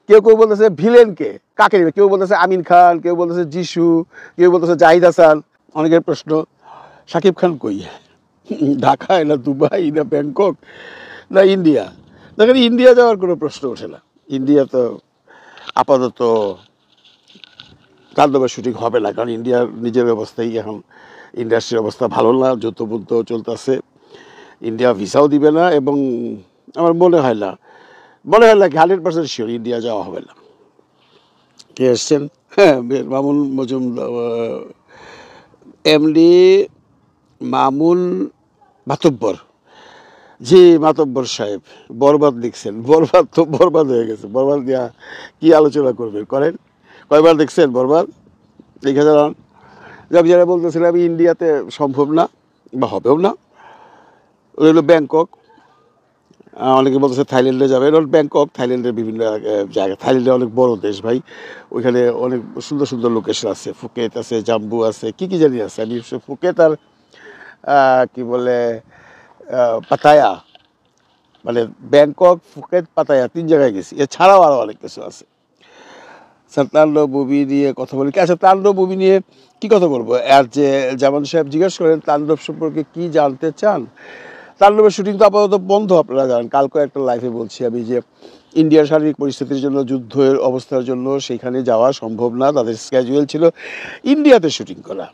কেউ কেউ বলতেছে ভিলেনকে, কাকে নেবে? কেউ বলতেছে আমিন খান, কেউ বলতেছে যিশু, কেউ বলতেছে জাহিদ হাসান। অনেকের প্রশ্ন, শাকিব খান কই? ঢাকায় না দুবাই না ব্যাংকক না ইন্ডিয়া? দেখেন, ইন্ডিয়া যাওয়ার কোনো প্রশ্ন ওঠে না। ইন্ডিয়া তো আপাতত তাণ্ডবের শুটিং হবে না, কারণ ইন্ডিয়ার নিজের অবস্থায় এখন ইন্ডাস্ট্রির অবস্থা ভালো না, যুদ্ধবুদ্ধ চলতেছে। ইন্ডিয়া ভিসাও দিবে না, এবং আমার মনে হয় না কি 100% শিওর ইন্ডিয়া যাওয়া হবে না। কে এসছেন? হ্যাঁ, মামুন মজুমদার, এমডি মামুন মাতব্বর। জি, মাতব্বর সাহেব বরবাদ লিখছেন। বরবাদ তো বরবাদ হয়ে গেছে, বরবাদ দিয়া কি আলোচনা করবেন? করেন। কয়বার দেখছেন বরবাদ? দেখে যান। আমি যারা বলতেছিলাম ইন্ডিয়াতে সম্ভব না বা হবেও না, ওই হলো ব্যাংকক। অনেকে বলতেছে থাইল্যান্ডে যাবে। ব্যাংকক থাইল্যান্ডের বিভিন্ন জায়গা। থাইল্যান্ডে অনেক বড় দেশ ভাই, ওইখানে অনেক সুন্দর সুন্দর লোকেশন আছে। ফুকেত আছে, জাম্বু আছে, কি জানি আছে। আমি ফুকেত আর কি বলে পাতায়া, মানে ব্যাংকক, ফুকেত, পাতায়া 3 জায়গায় গেছি। এছাড়াও আরও অনেক কিছু আছে। স্যার, তাণ্ডব মুভি নিয়ে কথা বলি। আচ্ছা, তাণ্ডব মুভি নিয়ে কী কথা বলবো? আর যে জামান সাহেব জিজ্ঞেস করেন তাণ্ডব সম্পর্কে কি জানতে চান। তাণ্ডবের শুটিং তো আপাতত বন্ধ, আপনারা জানেন। কালকে একটা লাইভে বলছি আমি যে ইন্ডিয়ার শারীরিক পরিস্থিতির জন্য, যুদ্ধের অবস্থার জন্য সেখানে যাওয়া সম্ভব না। তাদের স্ক্যাজুয়াল ছিল ইন্ডিয়াতে শুটিং করা।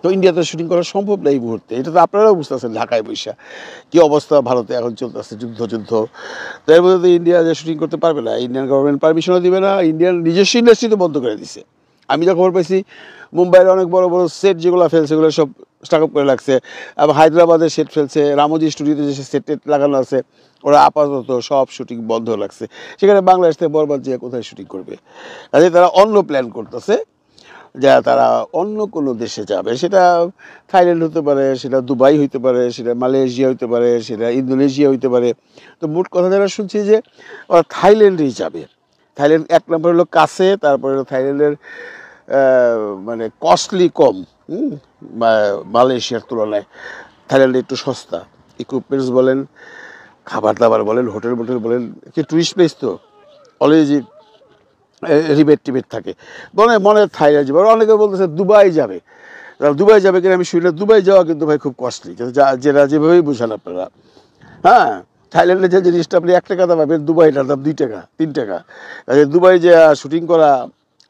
তো ইন্ডিয়াতে শুটিং করা সম্ভব না এই মুহূর্তে। এটা তো আপনারাও বুঝতেছেন, ঢাকায় বৈশা কী অবস্থা ভারতে এখন চলতেছে, যুদ্ধ। তো এর মধ্যে তো ইন্ডিয়া যে শুটিং করতে পারবে না, ইন্ডিয়ান গভর্নমেন্ট পারমিশনও দিবে না। ইন্ডিয়ান নিজস্ব ইন্ডাস্ট্রি তো বন্ধ করে দিছে। আমি যা খবর পাইছি, মুম্বাইয়ের অনেক বড় বড় সেট যেগুলো ফেলছে সেগুলো সব স্টাক আপ করে রাখছে। আবার হায়দ্রাবাদের সেট ফেলছে, রামোজি স্টুডিওতে যে সেট লাগানো আছে ওরা আপাতত সব শুটিং বন্ধ রাখছে। সেখানে বাংলাদেশ থেকে বরবাদ যে কোথায় শুটিং করবে? কাজে তারা অন্য প্ল্যান করতেছে, যা তারা অন্য কোনো দেশে যাবে। সেটা থাইল্যান্ড হতে পারে, সেটা দুবাই হইতে পারে, সেটা মালয়েশিয়া হইতে পারে, সেটা ইন্দোনেশিয়া হইতে পারে। তো মোট কথা যারা শুনছি যে ওরা থাইল্যান্ডেই যাবে। থাইল্যান্ড 1 নম্বর হলো কাছে, তারপরে হলো থাইল্যান্ডের মানে কস্টলি কম, মালয়েশিয়ার তুলনায় থাইল্যান্ডে একটু সস্তা। ইকুইপমেন্টস বলেন, খাবার দাবার বলেন, হোটেল বলেন, একটি টুরিস্ট প্লেস তো অলওয়েজই রিবেট থাকে। মনে থাইল্যান্ড যাবে। অনেকে বলতেছে দুবাই যাবে। দুবাই যাবে কিনা আমি শুনি না। দুবাই যাওয়া কিন্তু ভাই খুব কস্টলি, যেটা যেভাবেই বুঝান আপনারা। হ্যাঁ, থাইল্যান্ডে যে জিনিসটা আপনি 1 টাকা দাম পাবেন, দুবাইটার দাম 2 টাকা 3 টাকা। দুবাই যে শুটিং করা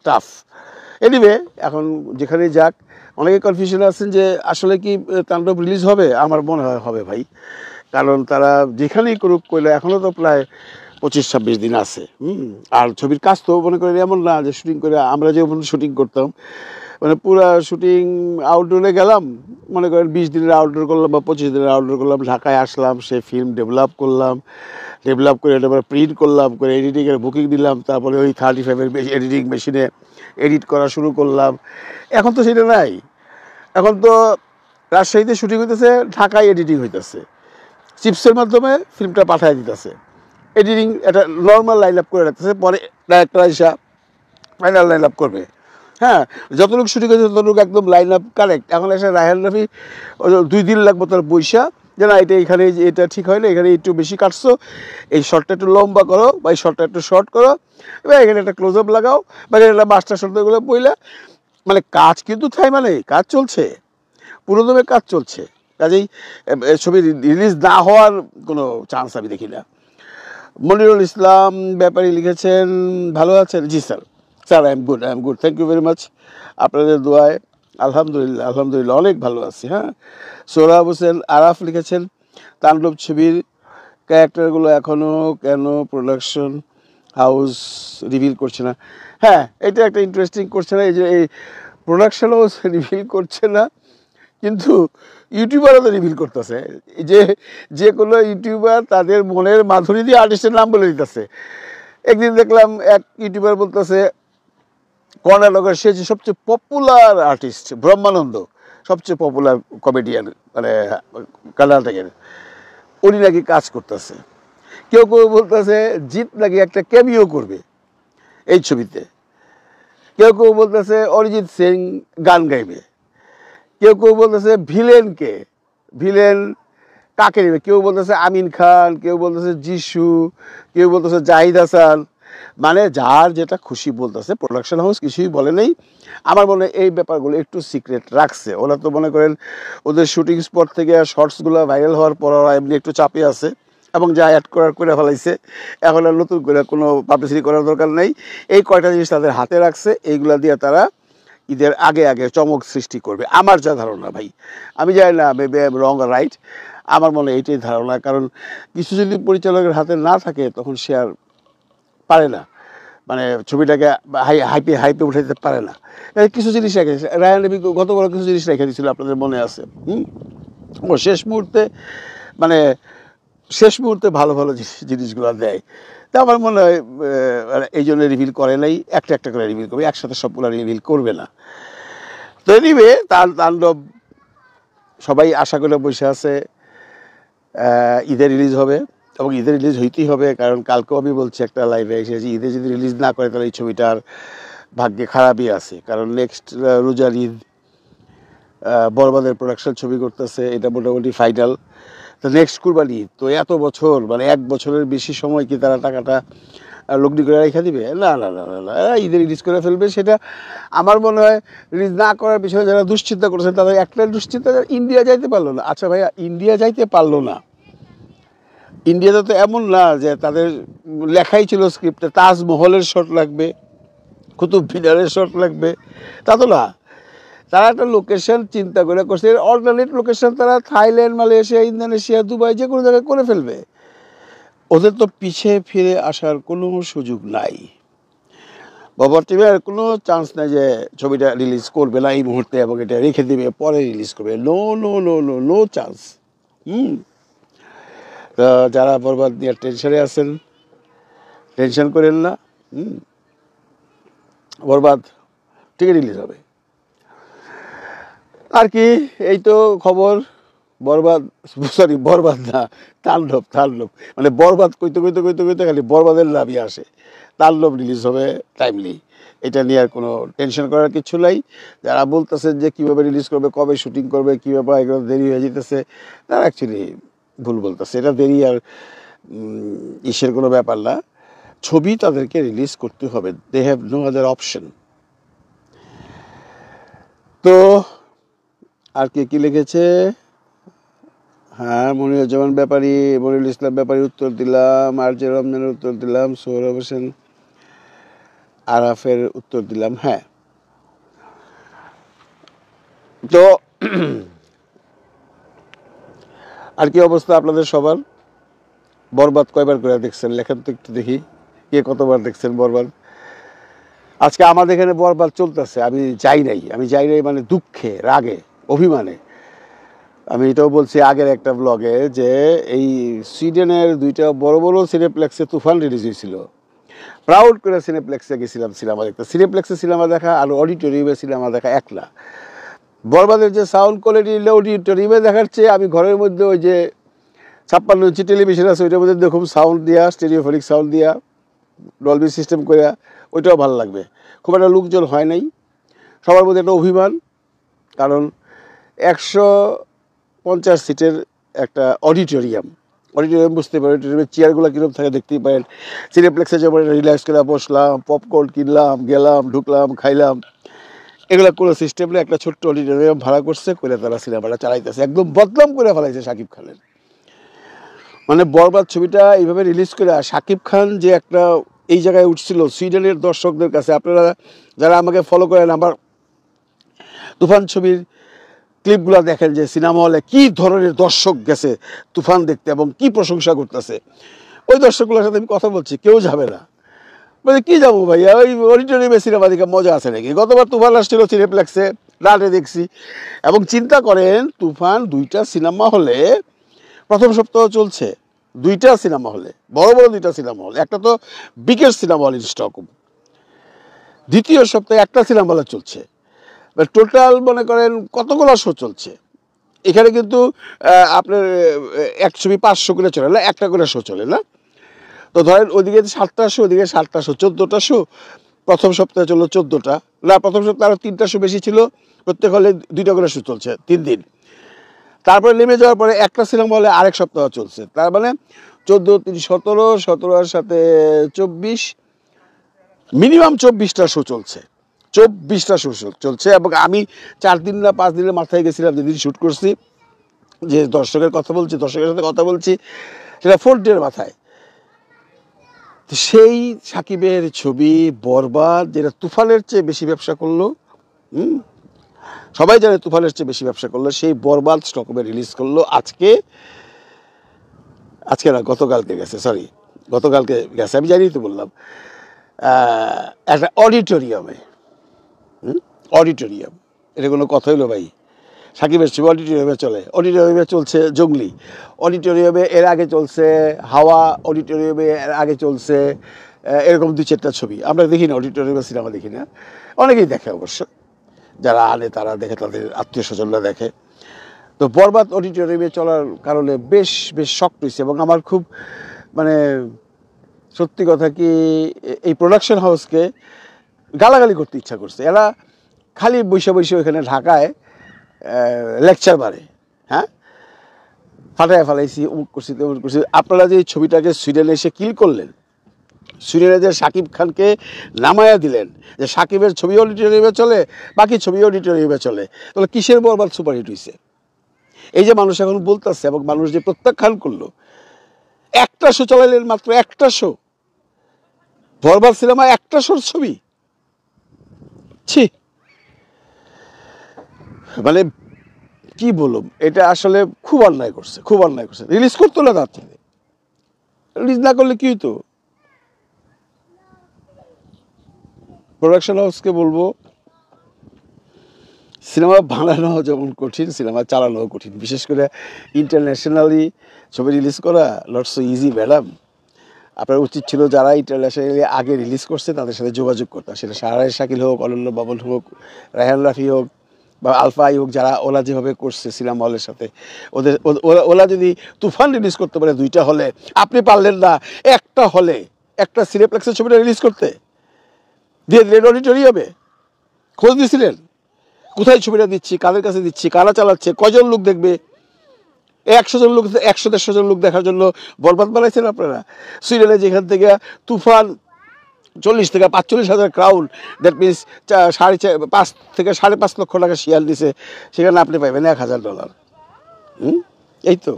টাফ। এনিওয়ে, এখন যেখানে যাক, অনেকে কনফিউশন আছেন যে আসলে কি তাণ্ডব রিলিজ হবে। আমার মনে হয় হবে ভাই, কারণ তারা যেখানেই করুক কইলে এখনও তো প্রায় 25-26 দিন আছে। আর ছবির কাজ তো মনে করেন এমন না যে শুটিং করে আমরা যেমন শুটিং করতাম, মানে পুরো শুটিং আউটডোরে গেলাম, মনে করেন 20 দিনের আউটডোর করলাম বা 25 দিনের আউটডোর করলাম, ঢাকায় আসলাম, সে ফিল্ম ডেভেলপ করে এটা প্রিন্ট করলাম, করে এডিটিংয়ের বুকিং দিলাম, তারপরে ওই 35-এর এডিটিং মেশিনে এডিট করা শুরু করলাম। এখন তো সেটা নাই। এখন তো রাজশাহীতে শুটিং হইতেছে, ঢাকায় এডিটিং হইতেছে, চিপসের মাধ্যমে ফিল্মটা পাঠিয়ে দিতেছে। এডিটিং একটা নর্মাল লাইন আপ করে রাখতেছে, পরে ডাইরেক্টর আইসা ফাইনাল লাইন আপ করবে। হ্যাঁ, যতটুকু শুটিং হয়েছে ততটুকু একদম লাইন আপ কারেক্ট। এখন এসে রায়হান রাফি 2 দিন লাগবে তার বৈশা, যে না এটা এখানে এটা ঠিক হয় না, এখানে একটু বেশি কাটছো, এই শর্টটা একটু লম্বা করো বা এই শর্টটা একটু শর্ট করো, এবার এখানে একটা ক্লোজ আপ লাগাও বা এখানে মাস্টার শব্দগুলো বইলা। মানে কাজ কিন্তু কাজ চলছে, পুরোদমে কাজ চলছে। কাজেই ছবি রিলিজ না হওয়ার কোনো চান্স আমি দেখি না। মনিরুল ইসলাম ব্যাপারী লিখেছেন, ভালো আছেন? জি sir, I am good, thank you very much. আপনাদের দোয়ায় আলহামদুলিল্লাহ অনেক ভালো আছি। হ্যাঁ, সোহরাব হোসেন আরাফ লিখেছেন, তাণ্ডব ছবির ক্যারেক্টারগুলো এখনও কেন প্রোডাকশন হাউস রিভিল করছে না? হ্যাঁ, এটা একটা ইন্টারেস্টিং করছে না, এই যে এই প্রোডাকশন হাউস রিভিল করছে না, কিন্তু ইউটিউবারও তো রিভিল করতেছে। যে কোনো ইউটিউবার তাদের মনের মাধুরী দিয়ে আর্টিস্টের নাম বলে দিতেছে। একদিন দেখলাম এক ইউটিউবার বলতেছে কর্ণাটকের সে যে সবচেয়ে পপুলার আর্টিস্ট ব্রহ্মানন্দ, সবচেয়ে পপুলার কমেডিয়ান, মানে কর্ণাটকের, উনি নাকি কাজ করতেছে। কেউ বলতেছে জিৎ নাকি একটা ক্যামিও করবে এই ছবিতে। কেউ বলতেছে অরিজিৎ সিং গান গাইবে। কেউ বলতেছে ভিলেন কাকে নেবে? কেউ বলতেছে আমিন খান, কেউ বলতেছে যিশু, কেউ বলতেছে জাহিদ হাসান। মানে যার যেটা খুশি বলতেছে, প্রোডাকশন হাউস কিছুই বলে নেই। আমার মনে হয় এই ব্যাপারগুলো একটু সিক্রেট রাখছে। ওরা তো মনে করেন ওদের শুটিং স্পট থেকে শর্টসগুলো ভাইরাল হওয়ার পর ওরা এমনি একটু চাপে আছে এবং যা অ্যাড করে ফেলাইছে। এখন আর নতুন করে কোনো পাবলিসিটি করার দরকার নেই। এই কয়টা জিনিস তাদের হাতে রাখছে, এইগুলা দিয়ে তারা ঈদের আগে আগে চমক সৃষ্টি করবে, আমার যা ধারণা ভাই। আমি জানি না মেবি রং রাইট, আমার মনে হয় এইটাই ধারণা। কারণ কিছু যদি পরিচালকের হাতে না থাকে তখন সে আর পারে না, মানে ছবিটাকে হাইপে হাইপে উঠাইতে পারে না। কিছু জিনিস রেখে রায়ান রবি গতবার কিছু জিনিস রেখে দিয়েছিল, আপনাদের মনে আছে? ও শেষ মুহূর্তে, মানে শেষ মুহূর্তে ভালো ভালো জিনিসগুলো দেয়। তা আমার মনে হয় এই জন্য রিভিল করে নাই, একটা একটা করে রিভিল করবে, একসাথে সবগুলো রিভিল করবে না। তো এনিওয়ে তার তাণ্ডব সবাই আশা করে বসে আছে ঈদে রিলিজ হবে, এবং ঈদে রিলিজ হইতেই হবে। কারণ কালকেও আমি বলছি একটা লাইভে এসেছি, ঈদে যদি রিলিজ না করে তাহলে এই ছবিটার ভাগ্যে খারাপই আছে। কারণ নেক্সট রোজার ঈদ বরবাদের প্রোডাকশন ছবি করতেছে, এটা মোটামুটি ফাইনাল। তো নেক্সট কুরবানি ঈদ, তো এত বছর মানে 1 বছরের বেশি সময় কি তারা টাকাটা লগ্নি করে রেখে দিবে? না না না না না, ঈদে রিলিজ করে ফেলবে। সেটা আমার মনে হয় রিলিজ না করার পিছনে যারা দুশ্চিন্তা করেছেন তাদের একটাই দুশ্চিন্তা, ইন্ডিয়া যাইতে পারলো না। আচ্ছা ভাইয়া, ইন্ডিয়া যাইতে পারলো না, ইন্ডিয়াতে তো এমন না যে তাদের লেখাই ছিল স্ক্রিপ্টে তাজমহলের শট লাগবে, কুতুব মিনারের শট লাগবে, তা তো না। তারা একটা লোকেশন চিন্তা করে করছে, অল্টারনেট লোকেশন তারা থাইল্যান্ড, মালয়েশিয়া, ইন্দোনেশিয়া, দুবাই যে কোনো জায়গায় করে ফেলবে। ওদের তো পিছিয়ে ফিরে আসার কোনো সুযোগ নাই। বাবার টিমের কোনো চান্স নাই যে ছবিটা রিলিজ করবে না এই মুহূর্তে এবং এটা রেখে দেবে পরে রিলিজ করবে। No no no no no chance. যারা বরবাদ নিয়ে টেনশনে আছেন, টেনশন করেন না। বরবাদ ঠিক রিলিজ হবে। আর কি, এই তো খবর। বরবাদ, সরি বরবাদ না, তাণ্ডব, তাণ্ডব মানে বরবাদ কইতে কইতে কইতে কইতে খালি বরবাদের নামই আসে। তাণ্ডব রিলিজ হবে টাইমলি, এটা নিয়ে আর কোনো টেনশন করার কিছু নাই। যারা বলতেছেন যে কীভাবে রিলিজ করবে, কবে শুটিং করবে, কীভাবে এগুলো দেরি হয়ে যেতেছে, তারা অ্যাকচুয়ালি ভুল বলতেছে। এটা দেরি আর ইসের কোনো ব্যাপার না, ছবি তাদেরকে রিলিজ করতে হবে, they have no other option. তো আর কে কী লিখেছে? হ্যাঁ, মনিরুজ্জামান ব্যাপারী, মনিরুল ইসলাম ব্যাপারী উত্তর দিলাম, আর জে রমজানের উত্তর দিলাম, সৌরভ হোসেন আরাফের উত্তর দিলাম। হ্যাঁ, তো আর কি অবস্থা আপনাদের সবার? বরবাদ কয়বার করে দেখছেন লেখেন তো একটু দেখি, কে কতবার দেখছেন বরবাদ? আজকে আমাদের এখানে বরবাদ চলতেছে, আমি যাই নাই মানে দুঃখে, রাগে, অভিমানে। আমি এটাও বলছি আগের একটা ব্লগে যে এই সুইডেনের 2টা বড় বড় সিনেপ্লেক্সে তুফান রিলিজ হয়েছিল। প্রাউড করে সিনেপ্লেক্সে গেছিলাম সিনেমা দেখতে। সিনেপ্লেক্সে সিনেমা দেখা আর অডিটোরিয়ামে সিনেমা দেখা এক না। বরবাদের যে সাউন্ড কোয়ালিটি অডিটোরিয়ামে দেখার চেয়ে আমি ঘরের মধ্যে ওই যে 56 ইঞ্চি টেলিভিশন আছে ওইটার মধ্যে দেখুন সাউন্ড দিয়া, স্টেরিওফোনিক সাউন্ড দিয়া, ডলবি সিস্টেম করে, ওইটাও ভালো লাগবে। খুব একটা লোকজন হয় নাই, সবার মধ্যে একটা অভিমান। কারণ 150 সিটের একটা অডিটোরিয়াম বুঝতে পারেন, অডিটোরিয়ামের চেয়ারগুলো কীরকম থাকে দেখতেই পারেন। সিনেপ্লেক্সে যেমন রিল্যাক্স করে বসলাম, পপকর্ন কিনলাম, গেলাম, ঢুকলাম, খাইলাম, এগুলো কোনো সিস্টেম নেই। একটা ছোট্ট অডিটোরিয়াম ভাড়া করছে, করে তারা সিনেমাটা চালাইতেছে, একদম বদনাম করে ফেলাইছে শাকিব খানের। মানে বরবাদ ছবিটা এইভাবে রিলিজ করে শাকিব খান যে একটা এই জায়গায় উঠছিল সুইডেনের দর্শকদের কাছে। আপনারা যারা আমাকে ফলো করেন, আমার তুফান ছবির ক্লিপগুলো দেখেন যে সিনেমা হলে কী ধরনের দর্শক গেছে তুফান দেখতে এবং কি প্রশংসা করতেছে। ওই দর্শকগুলোর সাথে আমি কথা বলছি, কেউ যাবে না। মানে কী যাবো ভাইয়া, ওই অডিটোরিয়ামে সিনেমা দেখে মজা আছে নাকি? গতবার তুফান আসছিল সিনেপ্লেক্সে, রাতে দেখছি। এবং চিন্তা করেন তুফান 2টা সিনেমা হলে প্রথম সপ্তাহ চলছে, 2টা সিনেমা হলে, বড় বড় 2টা সিনেমা হল। একটা তো biggest cinema hall in Stockholm. দ্বিতীয় সপ্তাহে একটা সিনেমা হলে চলছে, টোটাল মনে করেন কতগুলো শো চলছে। এখানে কিন্তু আপনার এক ছবি 500 করে চলে না, একটা করে শো চলে না। তো ধরেন ওদিকে 7টা শো, ওদিকে 7টা শো, 14টা শো। প্রথম সপ্তাহে চললো 14টা, না প্রথম সপ্তাহে আরও 3টা শো বেশি ছিল, প্রত্যেক হলে 2টা করে শো চলছে 3 দিন। তারপরে নেমে যাওয়ার পরে একটা সিনেমা হলে আরেক সপ্তাহ চলছে। তার মানে 14, 3, 17, 17 সাথে 24, মিনিমাম 24টা শো চলছে, 24টা শো চলছে। এবং আমি 4 দিন না 5 দিনের মাথায় গেছিলাম, যেদিন শ্যুট করছি, যে দর্শকের কথা বলছি, দর্শকের সাথে কথা বলছি, সেটা 4 ডের মাথায়। সেই সাকিবের ছবি বরবাদ, যেটা তুফানের চেয়ে বেশি ব্যবসা করলো, সবাই জানে তুফানের চেয়ে বেশি ব্যবসা করলো, সেই বরবাদ স্টকমে রিলিজ করলো আজকে না, গতকালকে গেছে, সরি গতকালকে গেছে, আমি জানি তো বললাম, একটা অডিটোরিয়ামে। অডিটোরিয়াম, এটা কোনো কথা হইলো ভাই? সাকিবের ছবি অডিটোরিয়ামে চলে? অডিটোরিয়ামে চলছে জঙ্গলি, অডিটোরিয়ামে এর আগে চলছে হাওয়া, অডিটোরিয়ামে এর আগে চলছে এরকম 2-4টা ছবি। আমরা দেখি না অডিটোরিয়ামে সিনেমা, দেখি না, অনেকেই দেখে অবশ্য, যারা আনে তারা দেখে, তাদের আত্মীয় স্বজনরা দেখে। তো বরবাদ অডিটোরিয়ামে চলার কারণে বেশ বেশ শক্ট হয়েছে। এবং আমার খুব মানে সত্যি কথা কি, এই প্রোডাকশন হাউসকে গালাগালি করতে ইচ্ছা করছে। এরা খালি বৈশা বৈশা ওইখানে ঢাকায় লেকচার মারে, হ্যাঁ, ফাটায় ফেলাইছি, অমুক করছি তেমুক করছি। আপনারা যে ছবিটাকে সুইডেনে এসে কিল করলেন, সুইডেনে যে শাকিব খানকে নামায়া দিলেন, যে শাকিবের ছবি অডিটোরিয়ামে চলে, বাকি ছবি অডিটোরিয়ামে চলে, তাহলে কিসের বরবাদ সুপারহিট হয়েছে? এই যে মানুষ এখন বলতেছে, এবং মানুষ যে প্রত্যাখ্যান করলো, একটা শো চালাইলেন, মাত্র একটা শো, বরবাদ সিনেমা একটা শোর ছবি, ছি, মানে কি বলুম, এটা আসলে খুব অন্যায় করছে, খুব অন্যায় করছে। রিলিজ করতো না, তার থেকে রিলিজ না করলে কি হইতো? প্রোডাকশন হাউসকে বলবো, সিনেমা বানানো যেমন কঠিন, সিনেমা চালানোও কঠিন, বিশেষ করে ইন্টারন্যাশনালি ছবি রিলিজ করা নট সো ইজি ম্যাডাম। আপনার উচিত ছিল যারা ইন্টারন্যাশনালি আগে রিলিজ করছে তাদের সাথে যোগাযোগ করতে, সেটা শাহরাজ শাকিল হোক, অনন্য বাবন হোক, রায়হান রাফি হোক, বা আলফা আই হোক, যারা ওলা যেভাবে করছে সিনেমা হলের সাথে, ওলা যদি তুফান রিলিজ করতে পারে 2টা হলে, আপনি পারলেন না একটা হলে, একটা সিনেপ্লেক্সের ছবিটা রিলিজ করতে? দিয়ে দিলেন অডিটোরিয়ামে। খোঁজ দিয়েছিলেন কোথায় ছবিটা দিচ্ছি, কাদের কাছে দিচ্ছি, কারা চালাচ্ছে, কজন লোক দেখবে? 100 জন লোক, 100-150 জন লোক দেখার জন্য বরবাদ বানাইছেন আপনারা। সুইডেনে যেখান থেকে তুফান 40 থেকে 45,000 ক্রাউড, দ্যাট মিনস 5 থেকে 5.5 লক্ষ টাকা শেয়ার দিছে, সেখানে আপনি পাইবেন $1,000। এই তো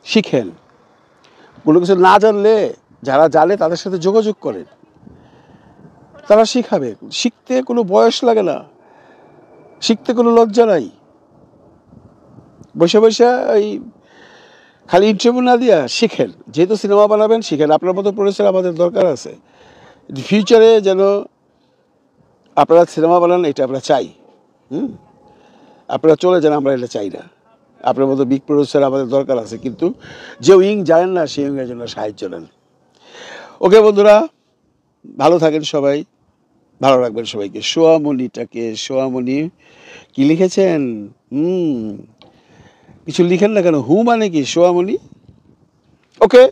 শিখেন। কোনো কিছু না জানলে যারা জানে তাদের সাথে যোগাযোগ করেন, তারা শিখাবে। শিখতে কোনো বয়স লাগে না, শিখতে কোনো লজ্জা নাই। বসে বসে এই খালি ইন্টারভিউ না দিয়া শিখেন। যেহেতু সিনেমা বানাবেন, শিখেন। আপনার মতো প্রডিউসার আমাদের দরকার আছে। ফিউচারে যেন আপনারা সিনেমা বানান, এটা আমরা চাই। আপনারা চলে যান, আমরা এটা চাই না। আপনার মতো বিগ প্রডিউসার আমাদের দরকার আছে, কিন্তু যে উইং জানেন না সেই উইংয়ের জন্য সাহায্য নেন। ওকে বন্ধুরা, ভালো থাকেন সবাই, ভালো রাখবেন সবাইকে। সোয়ামণি কি লিখেছেন? কিছু লিখেন না কেন? হু মানে কি? সোয়ামণি। ওকে।